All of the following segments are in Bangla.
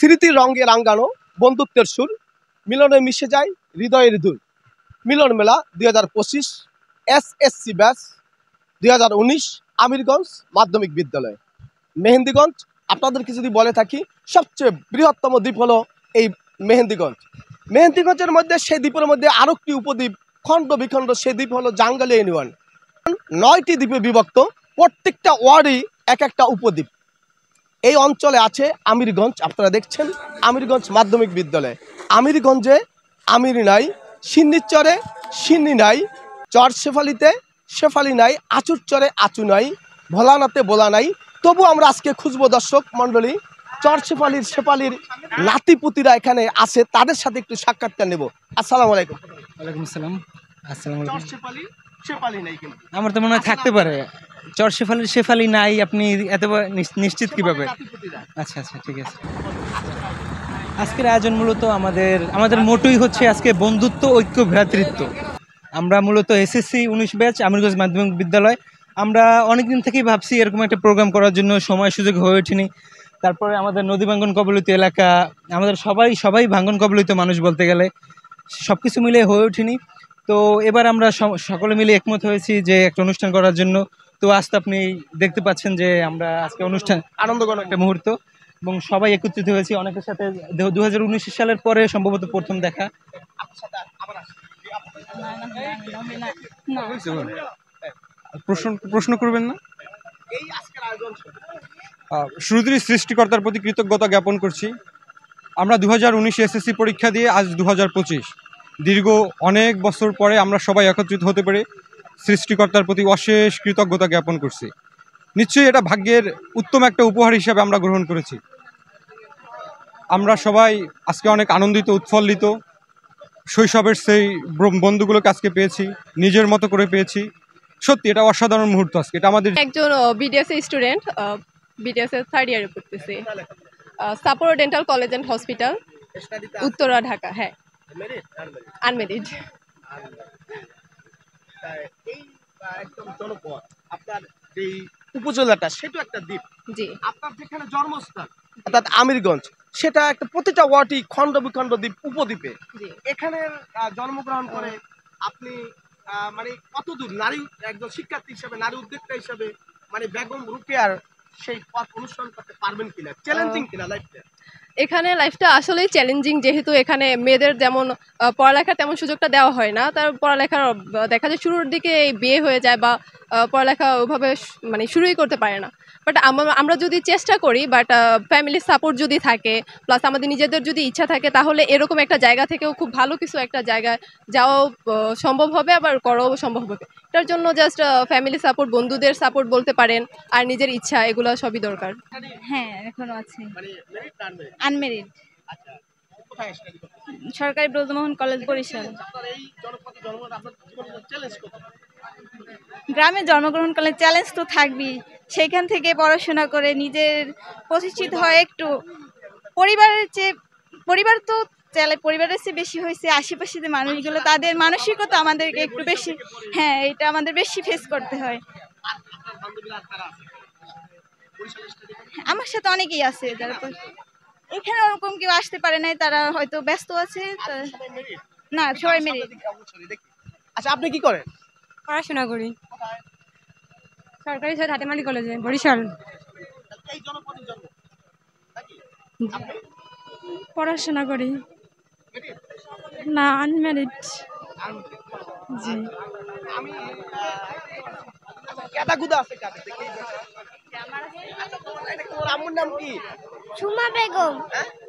স্মৃতির রঙে রাঙ্গানো বন্ধুত্বের সুর, মিলনে মিশে যায় হৃদয়ের দূর। মিলন মেলা 2025 SSC ব্যাচ 2019 আমিরগঞ্জ মাধ্যমিক বিদ্যালয় মেহেন্দিগঞ্জ। আপনাদেরকে যদি বলে থাকি, সবচেয়ে বৃহত্তম দ্বীপ হলো এই মেহেন্দিগঞ্জ। মেহেন্দিগঞ্জের মধ্যে সেই দ্বীপের মধ্যে আরো একটি উপদ্বীপ, খণ্ড বিখণ্ড, সেই দ্বীপ হলো জাঙ্গালি ইউনিয়ন। 9টি দ্বীপে বিভক্ত, প্রত্যেকটা ওয়ার্ডই এক একটা উপদ্বীপ। এই অঞ্চলে আছে আমিরগঞ্জ। আপনারা দেখছেন আমিরগঞ্জ মাধ্যমিক বিদ্যালয়। আমিরগঞ্জে আমির নাই, সিন্নির চরে সিন্নি নাই, চর শেফালিতে শেফালি নাই, আচুর চরে আচু নাই, ভোলানাতে বোলা নাই। তবু আমরা আজকে খুঁজবো দর্শক মণ্ডলী, চর শেফালির নাতিপুতিরা এখানে আছে, তাদের সাথে একটু সাক্ষাৎকার নেব। আসসালামু আলাইকুম। ওয়ালাইকুম আসসালাম। আসসালামু আলাইকুম। চর শেফালি নাই কিন্তু আমার তো মনে হয় থাকতে পারে। চর শেফালি নাই, আপনি এত নিশ্চিত কিভাবে? আচ্ছা আচ্ছা, ঠিক আছে। আজকের আয়োজন মূলত আমাদের মোটোই হচ্ছে আজকে বন্ধুত্ব, ঐক্য, ভ্রাতৃত্ব। আমরা মূলত SSC 19 ব্যাচ আমিরগঞ্জ মাধ্যমিক বিদ্যালয়। আমরা অনেকদিন থেকেই ভাবছি এরকম একটা প্রোগ্রাম করার জন্য, সময় সুযোগ হয়ে ওঠেনি। তারপরে আমাদের নদী ভাঙ্গন কবলিত এলাকা, আমাদের সবাই ভাঙ্গন কবলিত মানুষ বলতে গেলে, সব কিছু মিলে হয়ে ওঠেনি। তো এবার আমরা সকলে মিলে একমত হয়েছি যে একটা অনুষ্ঠান করার জন্য। তো আজ তো আপনি দেখতে পাচ্ছেন যে আমরা আজকে অনুষ্ঠান আনন্দঘন একটা মুহূর্ত, এবং সবাই একত্রিত হয়েছি অনেকের সাথে। 2019 সালের পরে সম্ভবত প্রথম দেখা। প্রশ্ন করবেন না। শুরুতেই সৃষ্টিকর্তার প্রতি কৃতজ্ঞতা জ্ঞাপন করছি। আমরা 2019 SSC পরীক্ষা দিয়ে আজ 2025, দীর্ঘ অনেক বছর পরে আমরা সবাই একত্রিত হতে পেরে সৃষ্টিকর্তার প্রতি অশেষ কৃতজ্ঞতা জ্ঞাপন করছি। নিশ্চয়ই এটা ভাগ্যের উত্তম একটা উপহার হিসাবে আমরা গ্রহণ করেছি। আমরা সবাই আজকে অনেক আনন্দিত, উৎফুল্লিত। শৈশবের সেই বন্ধুগুলোকে আজকে পেয়েছি, নিজের মতো করে পেয়েছি। সত্যি এটা অসাধারণ মুহূর্ত। আজকে এটা আমাদের একজন বিডিএস স্টুডেন্ট, বিডিএস এর 3rd ইয়ারে পড়তেছি, সাপোরো dental college and hospital, Uttara, Dhaka. হ্যাঁ, আনমেরিড। এই একদম জনপদ, আপনার যে উপজেলাটা সেটা একটা দ্বীপ। জি, আপনার যেখানে জন্মস্থান অর্থাৎ আমিরগঞ্জ, সেটা একটা প্রতিটা ওয়ার্ডই খণ্ড বিখণ্ড দ্বীপ, উপদ্বীপে। এখানে জন্মগ্রহণ করে আপনি মানে কতদূর নারী একজন শিক্ষার্থী হিসেবে, নারী উদ্যোক্তা হিসেবে, মানে বেগম রোকেয়ার সেই পথ অনুসরণ করতে পারবেন কিনা? চ্যালেঞ্জিং কিনা লাইফটা? এখানে লাইফটা আসলেই চ্যালেঞ্জিং, যেহেতু এখানে মেয়েদের যেমন পড়ালেখার তেমন সুযোগটা দেওয়া হয় না। তার পড়ালেখার দেখা যায় শুরুর দিকে বিয়ে হয়ে যায়, বা পড়ালেখা ওভাবে মানে শুরুই করতে পারে না। বাট আমরা যদি চেষ্টা করি, বাট ফ্যামিলির সাপোর্ট যদি থাকে, প্লাস আমাদের নিজেদের যদি ইচ্ছা থাকে, তাহলে এরকম একটা জায়গা থেকেও খুব ভালো কিছু একটা জায়গায় যাওয়াও সম্ভব হবে, আবার করাও সম্ভব হবে। এটার জন্য জাস্ট ফ্যামিলি সাপোর্ট, বন্ধুদের সাপোর্ট বলতে পারেন, আর নিজের ইচ্ছা, এগুলো সবই দরকার। হ্যাঁ, এখনো আছে। মানে মেরিট না আনমেরিট? আনমেরিড। আচ্ছা, কোথায় স্টাডি করতে? সরকারি ব্রজমোহন কলেজ, বরিশাল। আপনার এই জনপদে জন্ম, আপনার জীবনে চ্যালেঞ্জ কত? গ্রামে জন্মগ্রহণ করলে চ্যালেঞ্জ তো থাকবেই। সেইখান থেকে পড়াশোনা করে নিজের প্রতিষ্ঠিত হয় একটু। পরিবার তো পরিবারের চেয়ে বেশি হয়েছে আশেপাশে যে মানুষগুলো, তাদের মানসিকতা আমাদেরকে একটু বেশি, হ্যাঁ, এটা আমাদের বেশি ফেস করতে হয়। আমার সাথে অনেকেই আছে যারা এখানে ওরকম কেউ আসতে পারে নাই, তারা হয়তো ব্যস্ত আছে। না, সবাই মেরিট। আচ্ছা, আপনি কি করেন? পড়াশোনা করি সরকারি হাতেমালি কলেজে, বরিশাল। এই জনপদে জন্ম নাকি? পড়াশোনা করি না, আনম্যারিড। জি। আমি কেদা গুদা আছে কাছে দেখি। তোমার আম্মুর নাম কি? ঝুমা বেগম।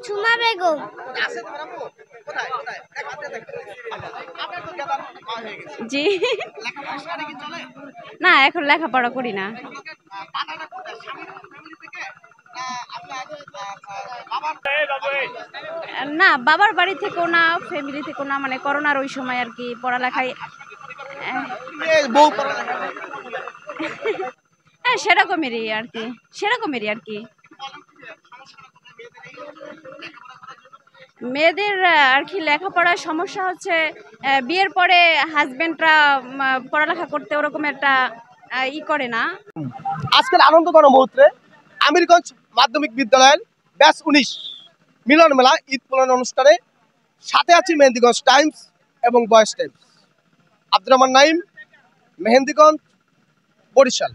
ঝুমা বেগম আছে তোমার আম্মু? কোথায় কোথায়? দেখাতে দেখো। আপনি তো কেদা মা হয়ে গেছে। জি, লেখাপড়া স্টাডি কি চলে? না, এখন লেখাপড়া করি না। টাকাটা কোথায়? স্বামীর ফ্যামিলি থেকে না আপনার বাবার? না, বাবার বাড়ি থেকেও না, ফ্যামিলি থেকেও না, মানে করোনার ওই সময় আর কি পড়ালেখায়। বউ পড়ালেখা হ্যাঁ, সেরকমেরই আর কি। মেয়েদের আর কি লেখাপড়ার সমস্যা হচ্ছে, বিয়ের পরে হাজবেন্ডরা পড়ালেখা করতে ওরকম একটা করে না। আজকের আনন্দঘন মুহূর্তে আমিরগঞ্জ মাধ্যমিক বিদ্যালয়ের ব্যাচ 19 মিলন মেলা ঈদ মিলন অনুষ্ঠানে সাথে আছি মেহেন্দিগঞ্জ টাইমস এবং বয়েস টাইমস। আব্দুর রহমান নাইম, মেহেন্দিগঞ্জ, বরিশাল।